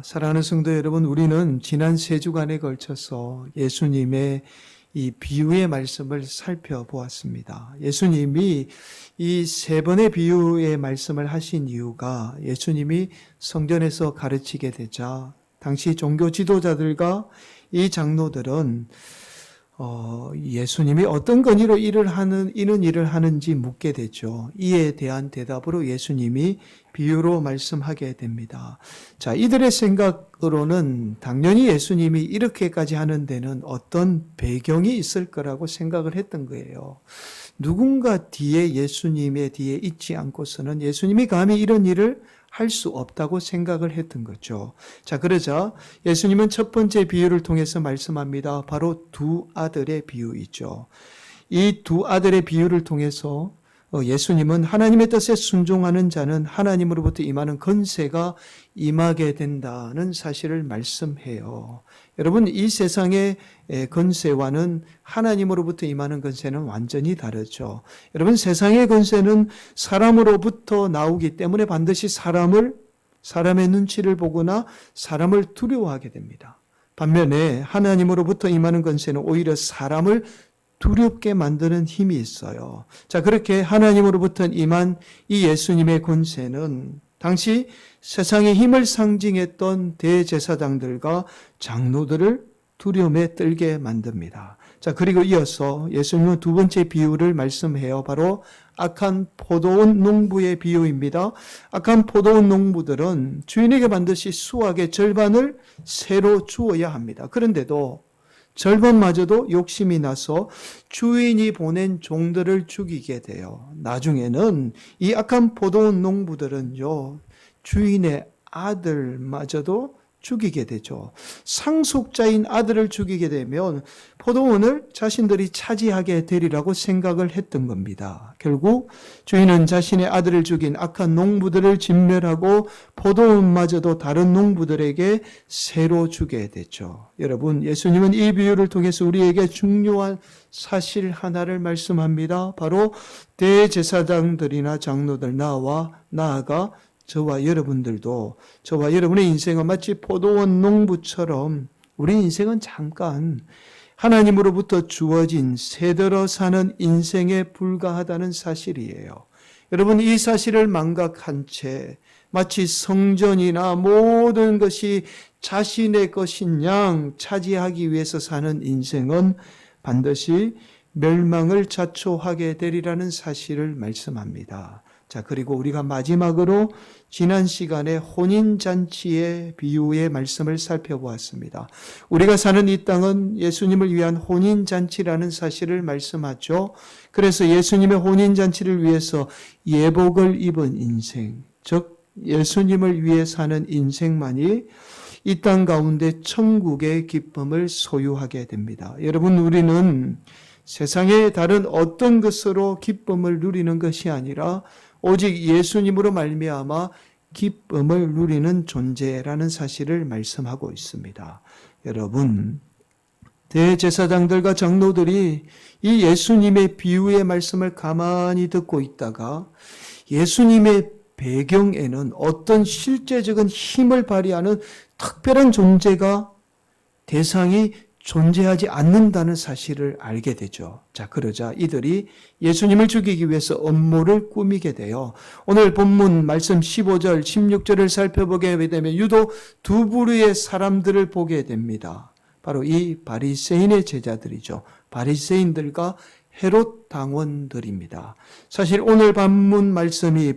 사랑하는 성도 여러분, 우리는 지난 3주간에 걸쳐서 예수님의 이 비유의 말씀을 살펴보았습니다. 예수님이 이 3번의 비유의 말씀을 하신 이유가 예수님이 성전에서 가르치게 되자 당시 종교 지도자들과 이 장로들은 예수님이 어떤 권위로 이런 일을 하는지 묻게 되죠. 이에 대한 대답으로 예수님이 비유로 말씀하게 됩니다. 자, 이들의 생각으로는 당연히 예수님이 이렇게까지 하는 데는 어떤 배경이 있을 거라고 생각을 했던 거예요. 누군가 뒤에 예수님의 뒤에 있지 않고서는 예수님이 감히 이런 일을 할 수 없다고 생각을 했던 거죠. 자, 그러자 예수님은 첫 번째 비유를 통해서 말씀합니다. 바로 두 아들의 비유이죠. 이 두 아들의 비유를 통해서 예수님은 하나님의 뜻에 순종하는 자는 하나님으로부터 임하는 권세가 임하게 된다는 사실을 말씀해요. 여러분, 이 세상의 권세와는 하나님으로부터 임하는 권세는 완전히 다르죠. 여러분, 세상의 권세는 사람으로부터 나오기 때문에 반드시 사람의 눈치를 보거나 사람을 두려워하게 됩니다. 반면에 하나님으로부터 임하는 권세는 오히려 사람을 두렵게 만드는 힘이 있어요. 자, 그렇게 하나님으로부터 임한 이 예수님의 권세는 당시 세상의 힘을 상징했던 대제사장들과 장로들을 두려움에 떨게 만듭니다. 자, 그리고 이어서 예수님은 두 번째 비유를 말씀해요. 바로 악한 포도원 농부의 비유입니다. 악한 포도원 농부들은 주인에게 반드시 수확의 절반을 새로 주어야 합니다. 그런데도 절반마저도 욕심이 나서 주인이 보낸 종들을 죽이게 돼요. 나중에는 이 악한 포도원 농부들은요, 주인의 아들마저도 죽이게 되죠. 상속자인 아들을 죽이게 되면 포도원을 자신들이 차지하게 되리라고 생각을 했던 겁니다. 결국 주인은 자신의 아들을 죽인 악한 농부들을 진멸하고 포도원마저도 다른 농부들에게 새로 주게 되죠. 여러분, 예수님은 이 비유를 통해서 우리에게 중요한 사실 하나를 말씀합니다. 바로 대제사장들이나 장로들, 나아가 저와 여러분들도, 저와 여러분의 인생은 마치 포도원 농부처럼 우리 인생은 잠깐 하나님으로부터 주어진 새들어 사는 인생에 불과하다는 사실이에요. 여러분, 이 사실을 망각한 채 마치 성전이나 모든 것이 자신의 것인 양 차지하기 위해서 사는 인생은 반드시 멸망을 자초하게 되리라는 사실을 말씀합니다. 자, 그리고 우리가 마지막으로 지난 시간에 혼인잔치의 비유의 말씀을 살펴보았습니다. 우리가 사는 이 땅은 예수님을 위한 혼인잔치라는 사실을 말씀하죠. 그래서 예수님의 혼인잔치를 위해서 예복을 입은 인생, 즉 예수님을 위해 사는 인생만이 이 땅 가운데 천국의 기쁨을 소유하게 됩니다. 여러분, 우리는 세상의 다른 어떤 것으로 기쁨을 누리는 것이 아니라 오직 예수님으로 말미암아 기쁨을 누리는 존재라는 사실을 말씀하고 있습니다. 여러분, 대제사장들과 장로들이 이 예수님의 비유의 말씀을 가만히 듣고 있다가 예수님의 배경에는 어떤 실제적인 힘을 발휘하는 특별한 존재가 대상이 존재하지 않는다는 사실을 알게 되죠. 자, 그러자 이들이 예수님을 죽이기 위해서 음모를 꾸미게 돼요. 오늘 본문 말씀 15절, 16절을 살펴보게 되면 유독 두 부류의 사람들을 보게 됩니다. 바로 이 바리새인의 제자들이죠. 바리새인들과 헤롯 당원들입니다. 사실 오늘 본문 말씀이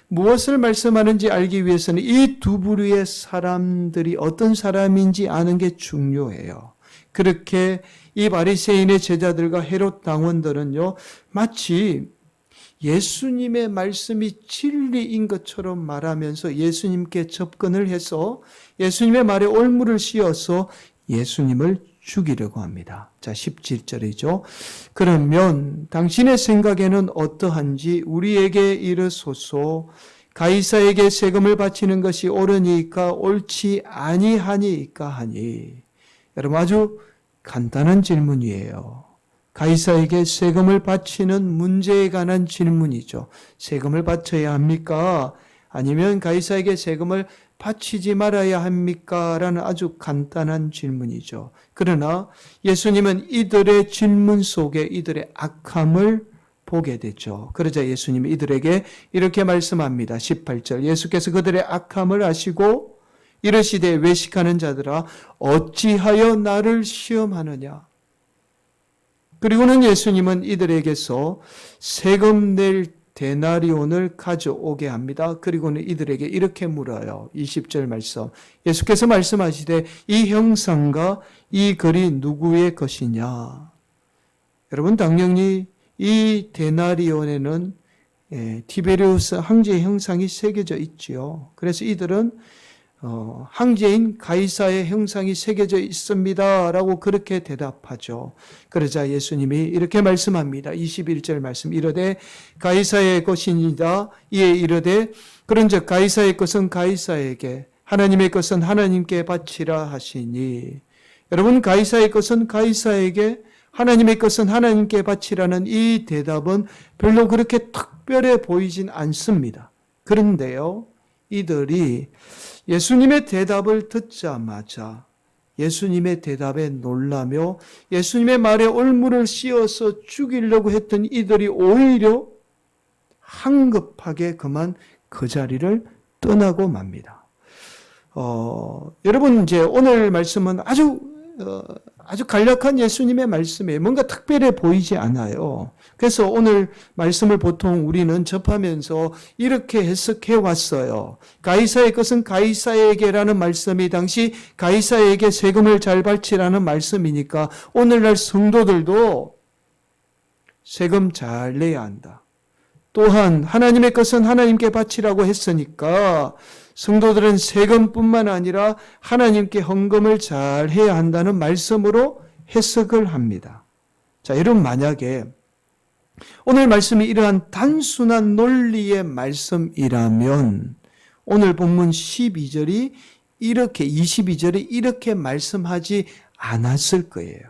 무엇을 말씀하는지 알기 위해서는 이 두 부류의 사람들이 어떤 사람인지 아는 게 중요해요. 그렇게 이 바리새인의 제자들과 헤롯 당원들은요, 마치 예수님의 말씀이 진리인 것처럼 말하면서 예수님께 접근을 해서 예수님의 말에 올무를 씌워서 예수님을 죽이려고 합니다. 자, 17절이죠. 그러면 당신의 생각에는 어떠한지 우리에게 이르소서. 가이사에게 세금을 바치는 것이 옳으니까 옳지 아니하니까 하니. 여러분, 아주 간단한 질문이에요. 가이사에게 세금을 바치는 문제에 관한 질문이죠. 세금을 바쳐야 합니까? 아니면 가이사에게 세금을 바치지 말아야 합니까? 라는 아주 간단한 질문이죠. 그러나 예수님은 이들의 질문 속에 이들의 악함을 보게 되죠. 그러자 예수님이 이들에게 이렇게 말씀합니다. 18절 예수께서 그들의 악함을 아시고 이르시되 외식하는 자들아 어찌하여 나를 시험하느냐. 그리고는 예수님은 이들에게서 세금 낼 데나리온을 가져오게 합니다. 그리고는 이들에게 이렇게 물어요. 20절 말씀. 예수께서 말씀하시되 이 형상과 이 글이 누구의 것이냐. 여러분 당연히 이 데나리온에는 티베리우스 황제의 형상이 새겨져 있지요. 그래서 이들은 황제인 가이사의 형상이 새겨져 있습니다. 라고 그렇게 대답하죠. 그러자 예수님이 이렇게 말씀합니다. 21절 말씀. 이르되 가이사의 것이니이다. 이에 이르되 그런즉 가이사의 것은 가이사에게 하나님의 것은 하나님께 바치라 하시니. 여러분 가이사의 것은 가이사에게 하나님의 것은 하나님께 바치라는 이 대답은 별로 그렇게 특별해 보이진 않습니다. 그런데요. 이들이 예수님의 대답을 듣자마자 예수님의 대답에 놀라며 예수님의 말에 올무를 씌워서 죽이려고 했던 이들이 오히려 황급하게 그만 그 자리를 떠나고 맙니다. 여러분 이제 오늘 말씀은 아주 간략한 예수님의 말씀에 뭔가 특별해 보이지 않아요. 그래서 오늘 말씀을 보통 우리는 접하면서 이렇게 해석해 왔어요. 가이사의 것은 가이사에게라는 말씀이 당시 가이사에게 세금을 잘 바치라는 말씀이니까 오늘날 성도들도 세금 잘 내야 한다. 또한 하나님의 것은 하나님께 바치라고 했으니까 성도들은 세금뿐만 아니라 하나님께 헌금을 잘 해야 한다는 말씀으로 해석을 합니다. 자, 여러분 만약에 오늘 말씀이 이러한 단순한 논리의 말씀이라면 오늘 본문 12절이 이렇게 22절에 이렇게 말씀하지 않았을 거예요.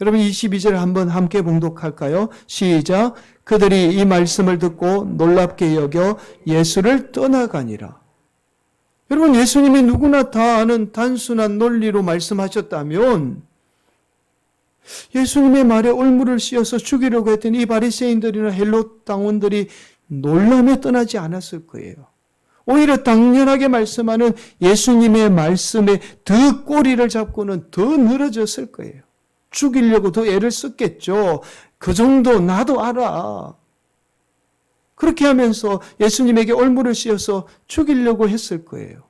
여러분 22절 한번 함께 봉독할까요? 시작. 그들이 이 말씀을 듣고 놀랍게 여겨 예수를 떠나가니라. 여러분 예수님이 누구나 다 아는 단순한 논리로 말씀하셨다면 예수님의 말에 올무를 씌워서 죽이려고 했던 이 바리새인들이나 헬롯 당원들이 놀라며 떠나지 않았을 거예요. 오히려 당연하게 말씀하는 예수님의 말씀에 더 꼬리를 잡고는 더 늘어졌을 거예요. 죽이려고 더 애를 썼겠죠. 그 정도 나도 알아. 그렇게 하면서 예수님에게 올무를 씌워서 죽이려고 했을 거예요.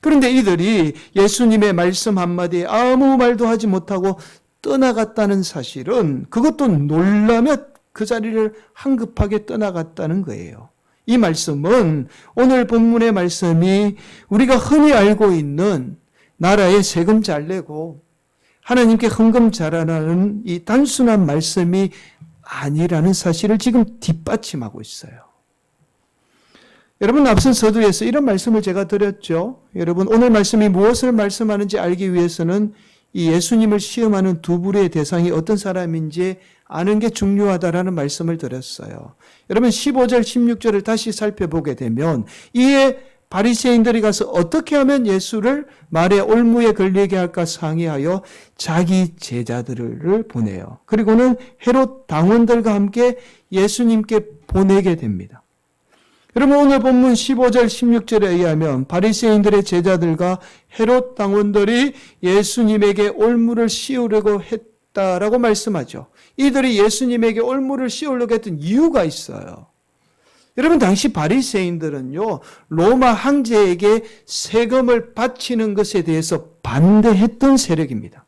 그런데 이들이 예수님의 말씀 한마디에 아무 말도 하지 못하고 떠나갔다는 사실은 그것도 놀라며 그 자리를 황급하게 떠나갔다는 거예요. 이 말씀은 오늘 본문의 말씀이 우리가 흔히 알고 있는 나라에 세금 잘 내고 하나님께 헌금 잘하라는 이 단순한 말씀이 아니라는 사실을 지금 뒷받침하고 있어요. 여러분 앞선 서두에서 이런 말씀을 제가 드렸죠. 여러분 오늘 말씀이 무엇을 말씀하는지 알기 위해서는 이 예수님을 시험하는 두 불의 대상이 어떤 사람인지 아는 게 중요하다라는 말씀을 드렸어요. 여러분 15절 16절을 다시 살펴보게 되면 이에 바리새인들이 가서 어떻게 하면 예수를 말의 올무에 걸리게 할까 상의하여 자기 제자들을 보내요. 그리고는 헤롯 당원들과 함께 예수님께 보내게 됩니다. 여러분 오늘 본문 15절 16절에 의하면 바리새인들의 제자들과 헤롯 당원들이 예수님에게 올무를 씌우려고 했다라고 말씀하죠. 이들이 예수님에게 올무를 씌우려고 했던 이유가 있어요. 여러분 당시 바리새인들은요 로마 황제에게 세금을 바치는 것에 대해서 반대했던 세력입니다.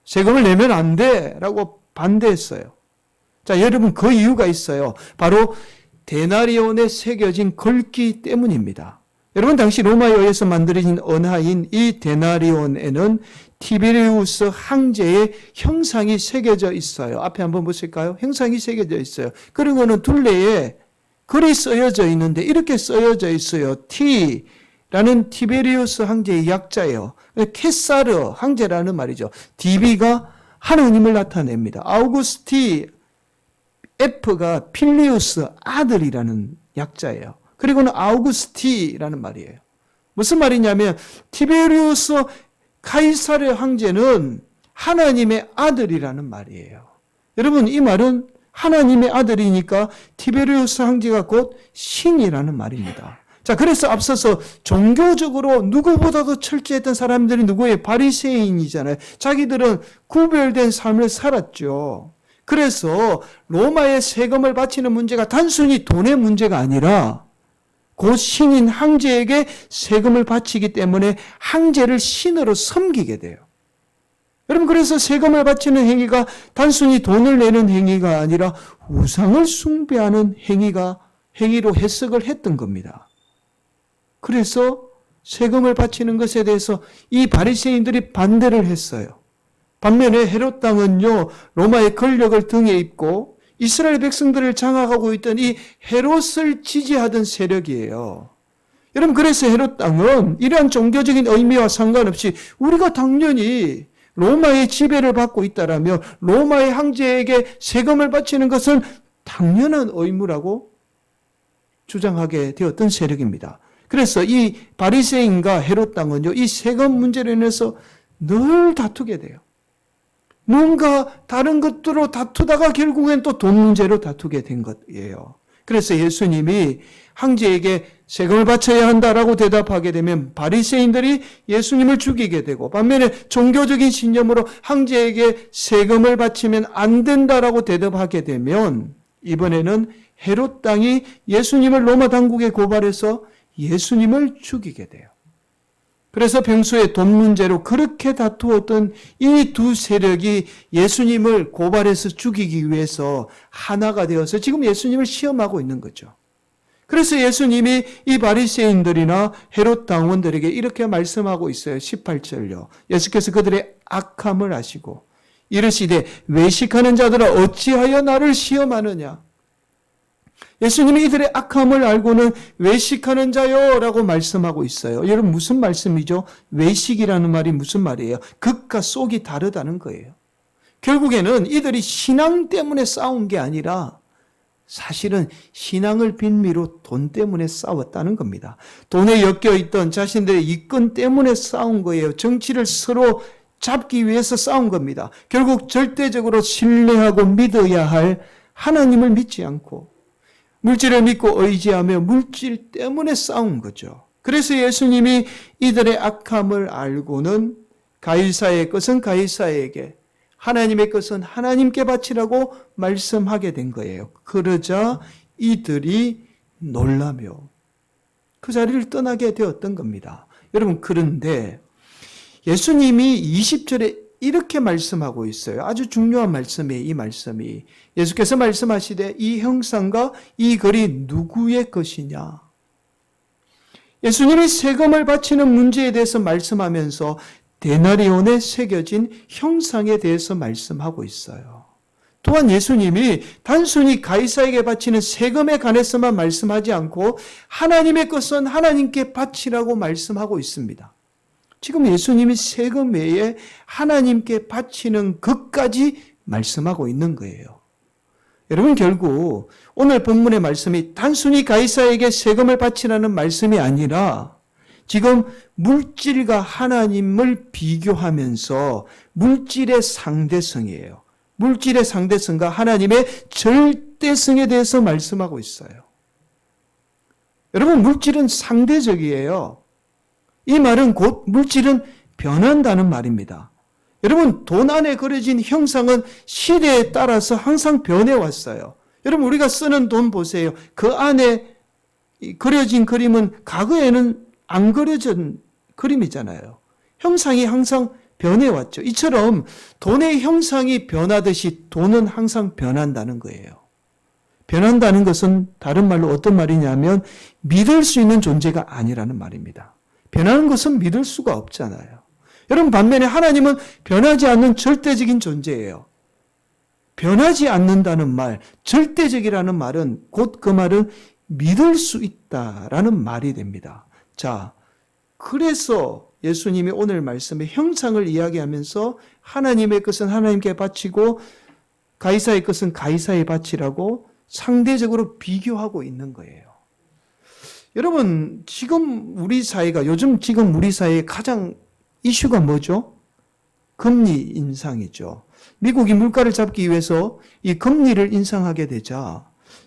세금을 내면 안 돼라고 반대했어요. 자 여러분 그 이유가 있어요. 바로 데나리온에 새겨진 글귀 때문입니다. 여러분 당시 로마에 의해서 만들어진 언하인 이 데나리온에는 티베리우스 황제의 형상이 새겨져 있어요. 앞에 한번 보실까요? 형상이 새겨져 있어요. 그리고는 둘레에 글이 쓰여져 있는데 이렇게 쓰여져 있어요. T라는 티베리우스 황제의 약자예요. 케사르 황제라는 말이죠. DB가 하나님을 나타냅니다. 아우구스티 F가 필리우스 아들이라는 약자예요. 그리고는 아우구스티라는 말이에요. 무슨 말이냐면 티베리우스 카이사르 황제는 하나님의 아들이라는 말이에요. 여러분, 이 말은 하나님의 아들이니까 티베리우스 황제가 곧 신이라는 말입니다. 자, 그래서 앞서서 종교적으로 누구보다도 철저했던 사람들이 누구예요? 바리새인이잖아요. 자기들은 구별된 삶을 살았죠. 그래서 로마의 세금을 바치는 문제가 단순히 돈의 문제가 아니라 곧 신인 황제에게 세금을 바치기 때문에 황제를 신으로 섬기게 돼요. 여러분, 그래서 세금을 바치는 행위가 단순히 돈을 내는 행위가 아니라 우상을 숭배하는 행위로 해석을 했던 겁니다. 그래서 세금을 바치는 것에 대해서 이 바리새인들이 반대를 했어요. 반면에 헤롯 왕은요, 로마의 권력을 등에 입고 이스라엘 백성들을 장악하고 있던 이 헤롯을 지지하던 세력이에요. 여러분, 그래서 헤롯 왕은 이러한 종교적인 의미와 상관없이 우리가 당연히 로마의 지배를 받고 있다라며 로마의 황제에게 세금을 바치는 것은 당연한 의무라고 주장하게 되었던 세력입니다. 그래서 이 바리새인과 헤롯 왕은요, 이 세금 문제로 인해서 늘 다투게 돼요. 뭔가 다른 것들로 다투다가 결국엔 또 돈 문제로 다투게 된 것이에요. 그래서 예수님이 황제에게 세금을 바쳐야 한다라고 대답하게 되면 바리새인들이 예수님을 죽이게 되고, 반면에 종교적인 신념으로 황제에게 세금을 바치면 안 된다라고 대답하게 되면 이번에는 헤롯 왕이 예수님을 로마 당국에 고발해서 예수님을 죽이게 돼요. 그래서 평소에 돈 문제로 그렇게 다투었던 이 두 세력이 예수님을 고발해서 죽이기 위해서 하나가 되어서 지금 예수님을 시험하고 있는 거죠. 그래서 예수님이 이 바리새인들이나 헤롯 당원들에게 이렇게 말씀하고 있어요. 18절요. 예수께서 그들의 악함을 아시고 이르시되 외식하는 자들아 어찌하여 나를 시험하느냐. 예수님이 이들의 악함을 알고는 외식하는 자요 라고 말씀하고 있어요. 여러분, 무슨 말씀이죠? 외식이라는 말이 무슨 말이에요? 극과 속이 다르다는 거예요. 결국에는 이들이 신앙 때문에 싸운 게 아니라 사실은 신앙을 빈미로 돈 때문에 싸웠다는 겁니다. 돈에 엮여있던 자신들의 이권 때문에 싸운 거예요. 정치를 서로 잡기 위해서 싸운 겁니다. 결국 절대적으로 신뢰하고 믿어야 할 하나님을 믿지 않고 물질을 믿고 의지하며 물질 때문에 싸운 거죠. 그래서 예수님이 이들의 악함을 알고는 가이사의 것은 가이사에게, 하나님의 것은 하나님께 바치라고 말씀하게 된 거예요. 그러자 이들이 놀라며 그 자리를 떠나게 되었던 겁니다. 여러분, 그런데 예수님이 20절에 이렇게 말씀하고 있어요. 아주 중요한 말씀이에요. 이 말씀이. 예수께서 말씀하시되 이 형상과 이 글이 누구의 것이냐. 예수님이 세금을 바치는 문제에 대해서 말씀하면서 데나리온에 새겨진 형상에 대해서 말씀하고 있어요. 또한 예수님이 단순히 가이사에게 바치는 세금에 관해서만 말씀하지 않고 하나님의 것은 하나님께 바치라고 말씀하고 있습니다. 지금 예수님이 세금 외에 하나님께 바치는 것까지 말씀하고 있는 거예요. 여러분, 결국 오늘 본문의 말씀이 단순히 가이사에게 세금을 바치라는 말씀이 아니라 지금 물질과 하나님을 비교하면서 물질의 상대성이에요. 물질의 상대성과 하나님의 절대성에 대해서 말씀하고 있어요. 여러분, 물질은 상대적이에요. 이 말은 곧 물질은 변한다는 말입니다. 여러분, 돈 안에 그려진 형상은 시대에 따라서 항상 변해왔어요. 여러분, 우리가 쓰는 돈 보세요. 그 안에 그려진 그림은 과거에는 안 그려진 그림이잖아요. 형상이 항상 변해왔죠. 이처럼 돈의 형상이 변하듯이 돈은 항상 변한다는 거예요. 변한다는 것은 다른 말로 어떤 말이냐면 믿을 수 있는 존재가 아니라는 말입니다. 변하는 것은 믿을 수가 없잖아요. 여러분, 반면에 하나님은 변하지 않는 절대적인 존재예요. 변하지 않는다는 말, 절대적이라는 말은 곧 그 말은 믿을 수 있다라는 말이 됩니다. 자, 그래서 예수님이 오늘 말씀에 형상을 이야기하면서 하나님의 것은 하나님께 바치고 가이사의 것은 가이사에 바치라고 상대적으로 비교하고 있는 거예요. 여러분, 요즘 지금 우리 사회의 가장 이슈가 뭐죠? 금리 인상이죠. 미국이 물가를 잡기 위해서 이 금리를 인상하게 되자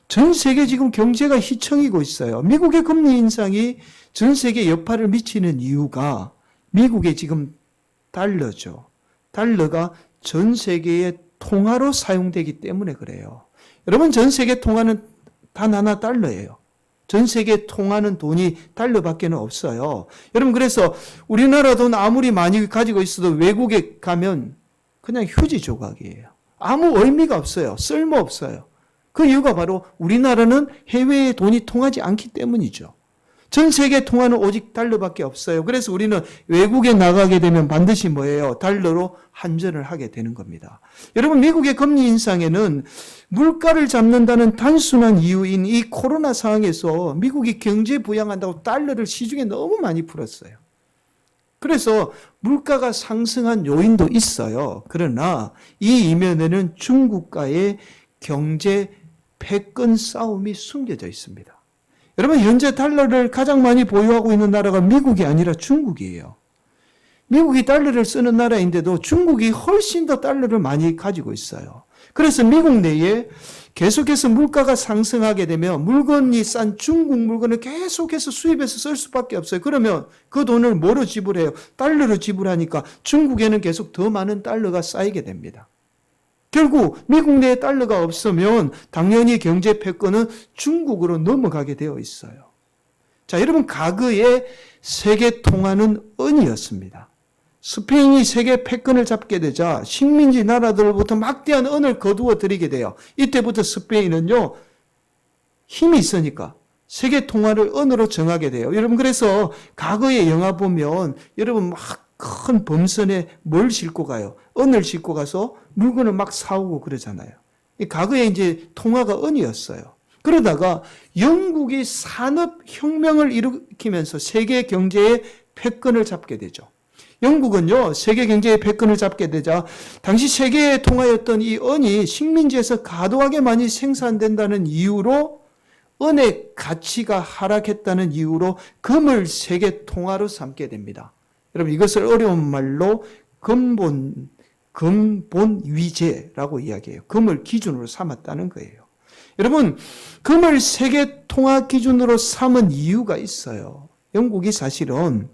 전 세계 지금 경제가 휘청이고 있어요. 미국의 금리 인상이 전 세계에 여파를 미치는 이유가 미국의 지금 달러죠. 달러가 전 세계의 통화로 사용되기 때문에 그래요. 여러분, 전 세계 통화는 단 하나 달러예요. 전 세계 통화는 돈이 달러밖에 없어요. 여러분, 그래서 우리나라 돈 아무리 많이 가지고 있어도 외국에 가면 그냥 휴지 조각이에요. 아무 의미가 없어요. 쓸모 없어요. 그 이유가 바로 우리나라는 해외에 돈이 통하지 않기 때문이죠. 전 세계 통화는 오직 달러밖에 없어요. 그래서 우리는 외국에 나가게 되면 반드시 뭐예요? 달러로 환전을 하게 되는 겁니다. 여러분, 미국의 금리 인상에는 물가를 잡는다는 단순한 이유인 이 코로나 상황에서 미국이 경제 부양한다고 달러를 시중에 너무 많이 풀었어요. 그래서 물가가 상승한 요인도 있어요. 그러나 이 이면에는 중국과의 경제 패권 싸움이 숨겨져 있습니다. 여러분, 현재 달러를 가장 많이 보유하고 있는 나라가 미국이 아니라 중국이에요. 미국이 달러를 쓰는 나라인데도 중국이 훨씬 더 달러를 많이 가지고 있어요. 그래서 미국 내에 계속해서 물가가 상승하게 되면 물건이 싼 중국 물건을 계속해서 수입해서 쓸 수밖에 없어요. 그러면 그 돈을 뭐로 지불해요? 달러로 지불하니까 중국에는 계속 더 많은 달러가 쌓이게 됩니다. 결국 미국 내에 달러가 없으면 당연히 경제 패권은 중국으로 넘어가게 되어 있어요. 자, 여러분, 과거에 세계 통화는 은이었습니다. 스페인이 세계 패권을 잡게 되자 식민지 나라들로부터 막대한 은을 거두어 들이게 돼요. 이때부터 스페인은요, 힘이 있으니까 세계 통화를 은으로 정하게 돼요. 여러분, 그래서 과거의 영화 보면 여러분 막 큰 범선에 뭘 싣고 가요? 은을 싣고 가서 물건을 막 사오고 그러잖아요. 과거에 이제 통화가 은이었어요. 그러다가 영국이 산업혁명을 일으키면서 세계 경제의 패권을 잡게 되죠. 영국은요, 세계 경제의 패권을 잡게 되자 당시 세계의 통화였던 이 은이 식민지에서 과도하게 많이 생산된다는 이유로 은의 가치가 하락했다는 이유로 금을 세계 통화로 삼게 됩니다. 여러분, 이것을 어려운 말로 근본 위제라고 이야기해요. 금을 기준으로 삼았다는 거예요. 여러분, 금을 세계 통화 기준으로 삼은 이유가 있어요. 영국이 사실은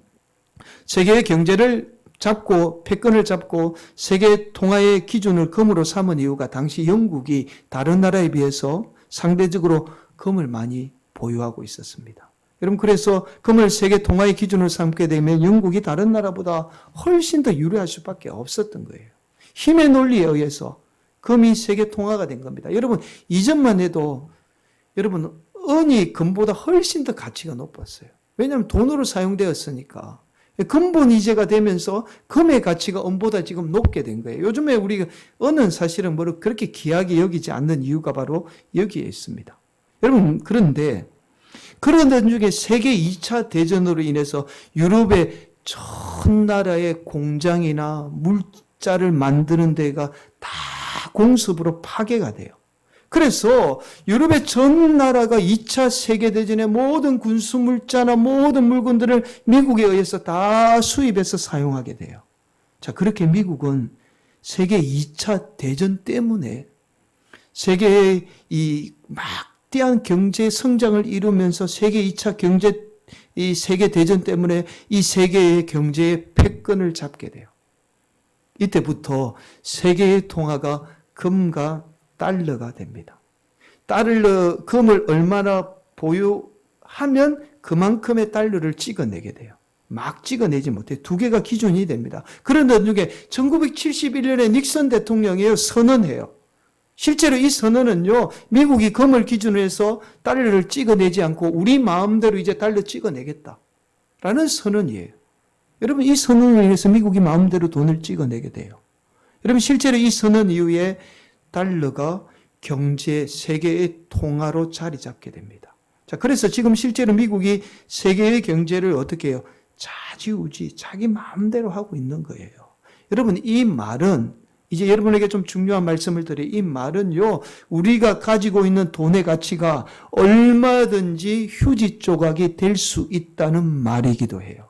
세계의 경제를 잡고 패권을 잡고 세계 통화의 기준을 금으로 삼은 이유가 당시 영국이 다른 나라에 비해서 상대적으로 금을 많이 보유하고 있었습니다. 여러분, 그래서 금을 세계 통화의 기준으로 삼게 되면 영국이 다른 나라보다 훨씬 더 유리할 수밖에 없었던 거예요. 힘의 논리에 의해서 금이 세계 통화가 된 겁니다. 여러분, 이전만 해도 여러분, 은이 금보다 훨씬 더 가치가 높았어요. 왜냐하면 돈으로 사용되었으니까. 근본 이제가 되면서 금의 가치가 은보다 지금 높게 된 거예요. 요즘에 우리가 은은 사실은 뭐 그렇게 귀하게 여기지 않는 이유가 바로 여기에 있습니다. 여러분, 그런데 그런 중에 세계 2차 대전으로 인해서 유럽의 전 나라의 공장이나 물자를 만드는 데가 다 공습으로 파괴가 돼요. 그래서 유럽의 전 나라가 2차 세계대전의 모든 군수물자나 모든 물건들을 미국에 의해서 다 수입해서 사용하게 돼요. 자, 그렇게 미국은 세계 2차 대전 때문에 세계의 이 막대한 경제 성장을 이루면서 세계 2차 이 세계 대전 때문에 이 세계의 경제의 패권을 잡게 돼요. 이때부터 세계의 통화가 금과 달러가 됩니다. 금을 얼마나 보유하면 그만큼의 달러를 찍어내게 돼요. 막 찍어내지 못해 두 개가 기준이 됩니다. 그런 중에 1971년에 닉슨 대통령이 선언해요. 실제로 이 선언은요, 미국이 금을 기준으로 해서 달러를 찍어내지 않고 우리 마음대로 이제 달러 찍어내겠다라는 선언이에요. 여러분, 이 선언을 위해서 미국이 마음대로 돈을 찍어내게 돼요. 여러분, 실제로 이 선언 이후에 달러가 경제 세계의 통화로 자리 잡게 됩니다. 자, 그래서 지금 실제로 미국이 세계의 경제를 어떻게 해요? 좌지우지 자기 마음대로 하고 있는 거예요. 여러분, 이 말은 이제 여러분에게 좀 중요한 말씀을 드려요. 이 말은요, 우리가 가지고 있는 돈의 가치가 얼마든지 휴지 조각이 될 수 있다는 말이기도 해요.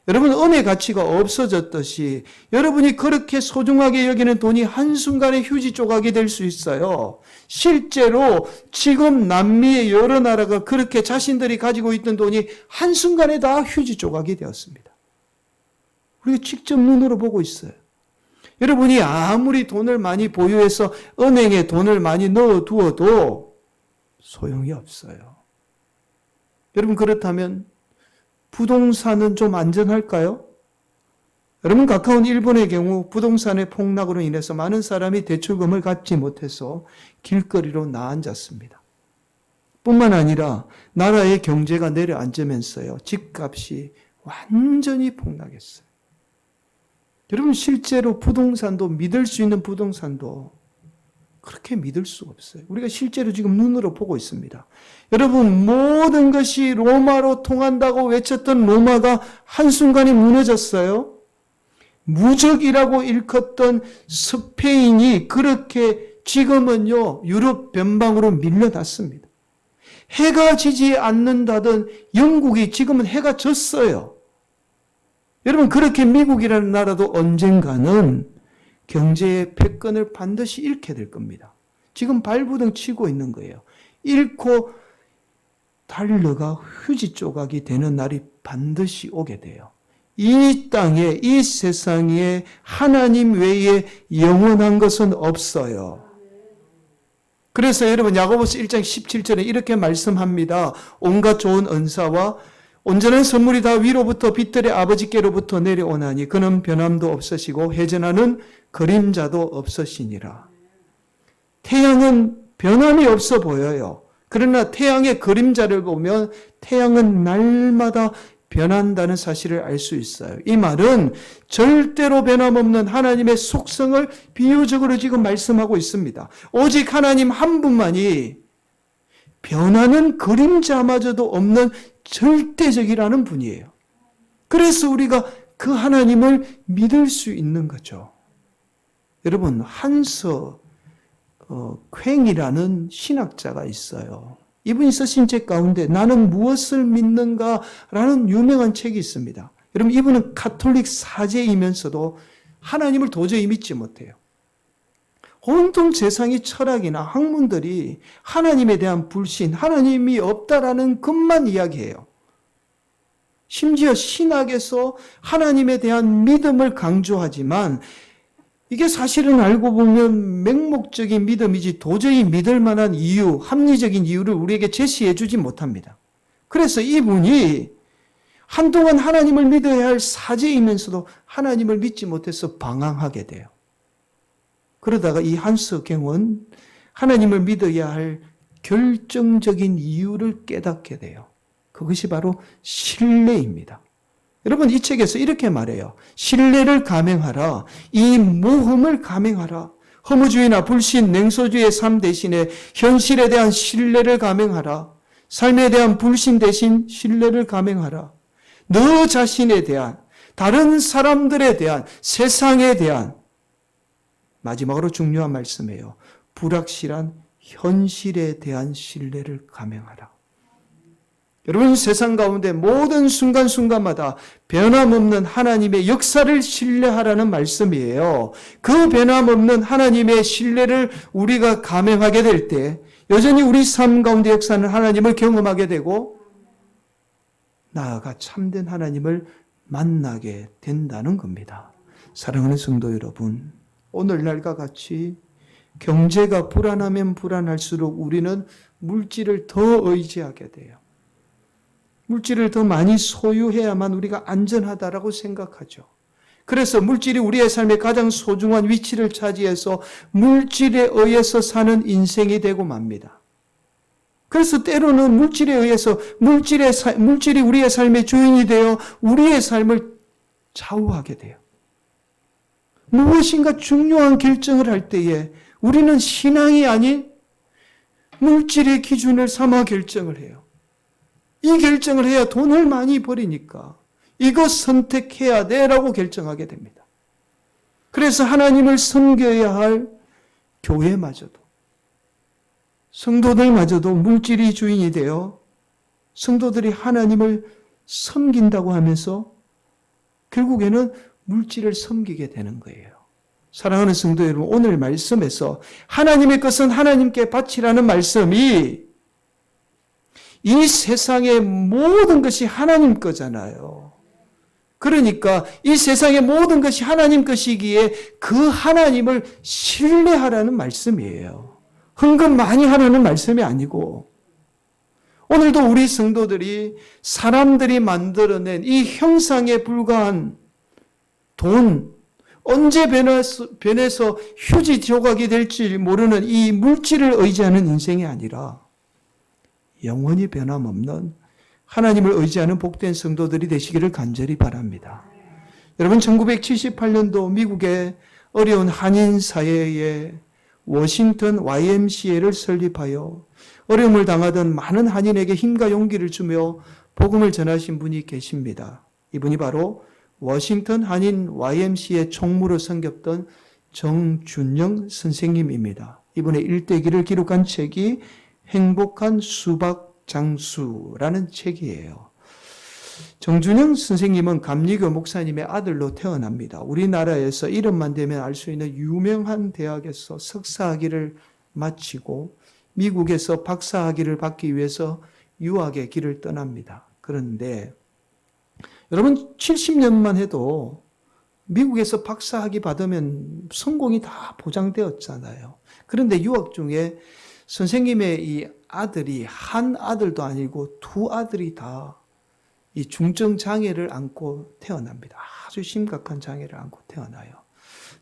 여러분, 은의 가치가 없어졌듯이 여러분이 그렇게 소중하게 여기는 돈이 한순간에 휴지 조각이 될 수 있어요. 실제로 지금 남미의 여러 나라가 그렇게 자신들이 가지고 있던 돈이 한순간에 다 휴지 조각이 되었습니다. 우리가 직접 눈으로 보고 있어요. 여러분이 아무리 돈을 많이 보유해서 은행에 돈을 많이 넣어두어도 소용이 없어요. 여러분, 그렇다면 부동산은 좀 안전할까요? 여러분, 가까운 일본의 경우 부동산의 폭락으로 인해서 많은 사람이 대출금을 갚지 못해서 길거리로 나앉았습니다. 뿐만 아니라 나라의 경제가 내려앉으면서요, 집값이 완전히 폭락했어요. 여러분, 실제로 부동산도, 믿을 수 있는 부동산도 그렇게 믿을 수 없어요. 우리가 실제로 지금 눈으로 보고 있습니다. 여러분, 모든 것이 로마로 통한다고 외쳤던 로마가 한순간에 무너졌어요. 무적이라고 일컫던 스페인이 그렇게 지금은요, 유럽 변방으로 밀려났습니다. 해가 지지 않는다던 영국이 지금은 해가 졌어요. 여러분, 그렇게 미국이라는 나라도 언젠가는 경제의 패권을 반드시 잃게 될 겁니다. 지금 발부등 치고 있는 거예요. 잃고 달러가 휴지 조각이 되는 날이 반드시 오게 돼요. 이 땅에, 이 세상에 하나님 외에 영원한 것은 없어요. 그래서 여러분, 야고보서 1장 17절에 이렇게 말씀합니다. 온갖 좋은 은사와 온전한 선물이 다 위로부터 빛들의 아버지께로부터 내려오나니 그는 변함도 없으시고 회전하는 그림자도 없으시니라. 태양은 변함이 없어 보여요. 그러나 태양의 그림자를 보면 태양은 날마다 변한다는 사실을 알 수 있어요. 이 말은 절대로 변함없는 하나님의 속성을 비유적으로 지금 말씀하고 있습니다. 오직 하나님 한 분만이 변하는 그림자마저도 없는 절대적이라는 분이에요. 그래서 우리가 그 하나님을 믿을 수 있는 거죠. 여러분, 한서 퀭이라는 신학자가 있어요. 이분이 쓰신 책 가운데 나는 무엇을 믿는가라는 유명한 책이 있습니다. 여러분, 이분은 가톨릭 사제이면서도 하나님을 도저히 믿지 못해요. 온통 세상의 철학이나 학문들이 하나님에 대한 불신, 하나님이 없다라는 것만 이야기해요. 심지어 신학에서 하나님에 대한 믿음을 강조하지만 이게 사실은 알고 보면 맹목적인 믿음이지 도저히 믿을 만한 이유, 합리적인 이유를 우리에게 제시해 주지 못합니다. 그래서 이분이 한동안 하나님을 믿어야 할 사제이면서도 하나님을 믿지 못해서 방황하게 돼요. 그러다가 이 한스 갱은 하나님을 믿어야 할 결정적인 이유를 깨닫게 돼요. 그것이 바로 신뢰입니다. 여러분, 이 책에서 이렇게 말해요. 신뢰를 감행하라. 이 모험을 감행하라. 허무주의나 불신, 냉소주의의 삶 대신에 현실에 대한 신뢰를 감행하라. 삶에 대한 불신 대신 신뢰를 감행하라. 너 자신에 대한, 다른 사람들에 대한, 세상에 대한, 마지막으로 중요한 말씀이에요. 불확실한 현실에 대한 신뢰를 감행하라. 여러분, 세상 가운데 모든 순간순간마다 변함없는 하나님의 역사를 신뢰하라는 말씀이에요. 그 변함없는 하나님의 신뢰를 우리가 감행하게 될 때 여전히 우리 삶 가운데 역사는 하나님을 경험하게 되고 나아가 참된 하나님을 만나게 된다는 겁니다. 사랑하는 성도 여러분, 오늘날과 같이 경제가 불안하면 불안할수록 우리는 물질을 더 의지하게 돼요. 물질을 더 많이 소유해야만 우리가 안전하다라고 생각하죠. 그래서 물질이 우리의 삶에 가장 소중한 위치를 차지해서 물질에 의해서 사는 인생이 되고 맙니다. 그래서 때로는 물질에 의해서 물질이 우리의 삶의 주인이 되어 우리의 삶을 좌우하게 돼요. 무엇인가 중요한 결정을 할 때에 우리는 신앙이 아닌 물질의 기준을 삼아 결정을 해요. 이 결정을 해야 돈을 많이 버리니까 이것 선택해야 돼라고 결정하게 됩니다. 그래서 하나님을 섬겨야 할 교회마저도, 성도들마저도 물질이 주인이 되어 성도들이 하나님을 섬긴다고 하면서 결국에는 물질을 섬기게 되는 거예요. 사랑하는 성도 여러분, 오늘 말씀에서 하나님의 것은 하나님께 바치라는 말씀이 이 세상의 모든 것이 하나님 거잖아요. 그러니까 이 세상의 모든 것이 하나님 것이기에 그 하나님을 신뢰하라는 말씀이에요. 헌금 많이 하라는 말씀이 아니고, 오늘도 우리 성도들이 사람들이 만들어낸 이 형상에 불과한 돈, 언제 변해서 휴지 조각이 될지 모르는 이 물질을 의지하는 인생이 아니라 영원히 변함없는 하나님을 의지하는 복된 성도들이 되시기를 간절히 바랍니다. 여러분, 1978년도 미국의 어려운 한인 사회에 워싱턴 YMCA를 설립하여 어려움을 당하던 많은 한인에게 힘과 용기를 주며 복음을 전하신 분이 계십니다. 이분이 바로 워싱턴 한인 YMCA 총무로 섬겼던 정준영 선생님입니다. 이분의 일대기를 기록한 책이 행복한 수박 장수라는 책이에요. 정준영 선생님은 감리교 목사님의 아들로 태어납니다. 우리나라에서 이름만 대면 알 수 있는 유명한 대학에서 석사학위를 마치고 미국에서 박사학위를 받기 위해서 유학의 길을 떠납니다. 그런데 여러분, 70년만 해도 미국에서 박사학위 받으면 성공이 다 보장되었잖아요. 그런데 유학 중에 선생님의 이 아들이 한 아들도 아니고 두 아들이 다 이 중증 장애를 안고 태어납니다. 아주 심각한 장애를 안고 태어나요.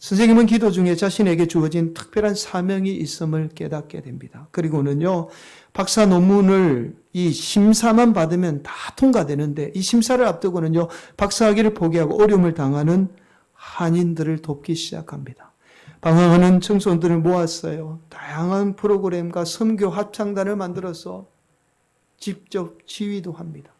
선생님은 기도 중에 자신에게 주어진 특별한 사명이 있음을 깨닫게 됩니다. 그리고는요, 박사 논문을 이 심사만 받으면 다 통과되는데 이 심사를 앞두고는요, 박사학위를 포기하고 어려움을 당하는 한인들을 돕기 시작합니다. 방황하는 청소년들을 모았어요. 다양한 프로그램과 선교 합창단을 만들어서 직접 지휘도 합니다.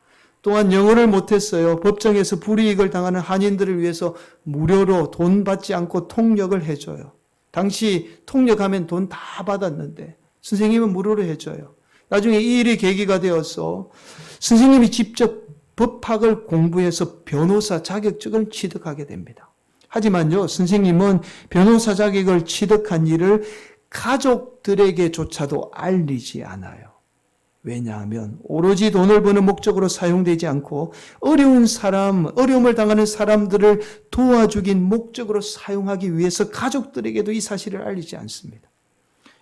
또한 영어를 못했어요. 법정에서 불이익을 당하는 한인들을 위해서 무료로 돈 받지 않고 통역을 해줘요. 당시 통역하면 돈 다 받았는데 선생님은 무료로 해줘요. 나중에 이 일이 계기가 되어서 선생님이 직접 법학을 공부해서 변호사 자격증을 취득하게 됩니다. 하지만요, 선생님은 변호사 자격을 취득한 일을 가족들에게조차도 알리지 않아요. 왜냐하면 오로지 돈을 버는 목적으로 사용되지 않고 어려움을 당하는 사람들을 도와주긴 목적으로 사용하기 위해서 가족들에게도 이 사실을 알리지 않습니다.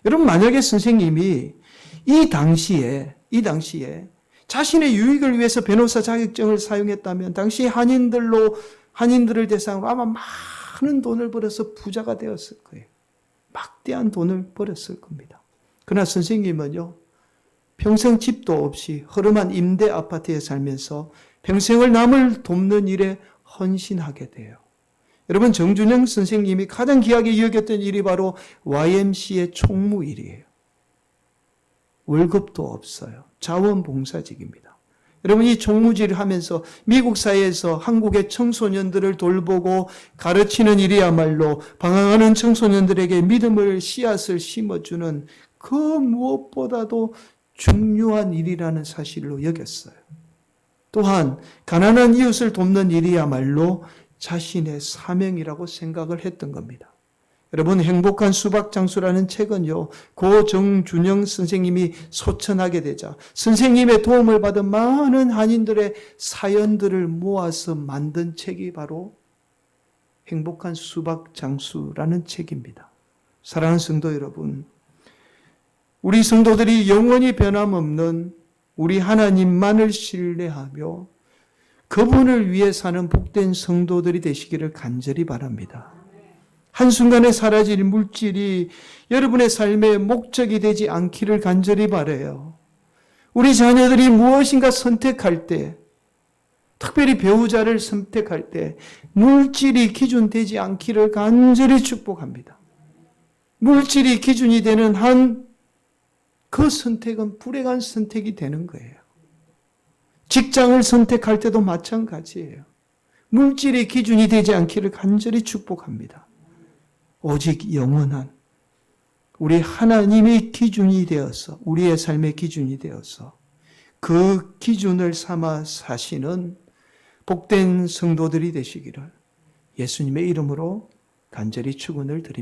여러분, 만약에 선생님이 이 당시에 자신의 유익을 위해서 변호사 자격증을 사용했다면 당시 한인들을 대상으로 아마 많은 돈을 벌어서 부자가 되었을 거예요. 막대한 돈을 벌었을 겁니다. 그러나 선생님은요, 평생 집도 없이 허름한 임대 아파트에 살면서 평생을 남을 돕는 일에 헌신하게 돼요. 여러분, 정준영 선생님이 가장 귀하게 여겼던 일이 바로 YMCA 총무 일이에요. 월급도 없어요. 자원봉사직입니다. 여러분, 이 총무질을 하면서 미국 사회에서 한국의 청소년들을 돌보고 가르치는 일이야말로 방황하는 청소년들에게 믿음을 씨앗을 심어주는 그 무엇보다도 중요한 일이라는 사실로 여겼어요. 또한 가난한 이웃을 돕는 일이야말로 자신의 사명이라고 생각을 했던 겁니다. 여러분, 행복한 수박장수라는 책은요, 고 정준영 선생님이 소천하게 되자 선생님의 도움을 받은 많은 한인들의 사연들을 모아서 만든 책이 바로 행복한 수박장수라는 책입니다. 사랑하는 성도 여러분, 우리 성도들이 영원히 변함없는 우리 하나님만을 신뢰하며 그분을 위해 사는 복된 성도들이 되시기를 간절히 바랍니다. 한순간에 사라질 물질이 여러분의 삶의 목적이 되지 않기를 간절히 바라요. 우리 자녀들이 무엇인가 선택할 때, 특별히 배우자를 선택할 때 물질이 기준되지 않기를 간절히 축복합니다. 물질이 기준이 되는 한 그 선택은 불행한 선택이 되는 거예요. 직장을 선택할 때도 마찬가지예요. 물질이 기준이 되지 않기를 간절히 축복합니다. 오직 영원한 우리 하나님의 기준이 되어서 우리의 삶의 기준이 되어서 그 기준을 삼아 사시는 복된 성도들이 되시기를 예수님의 이름으로 간절히 축원을 드립니다.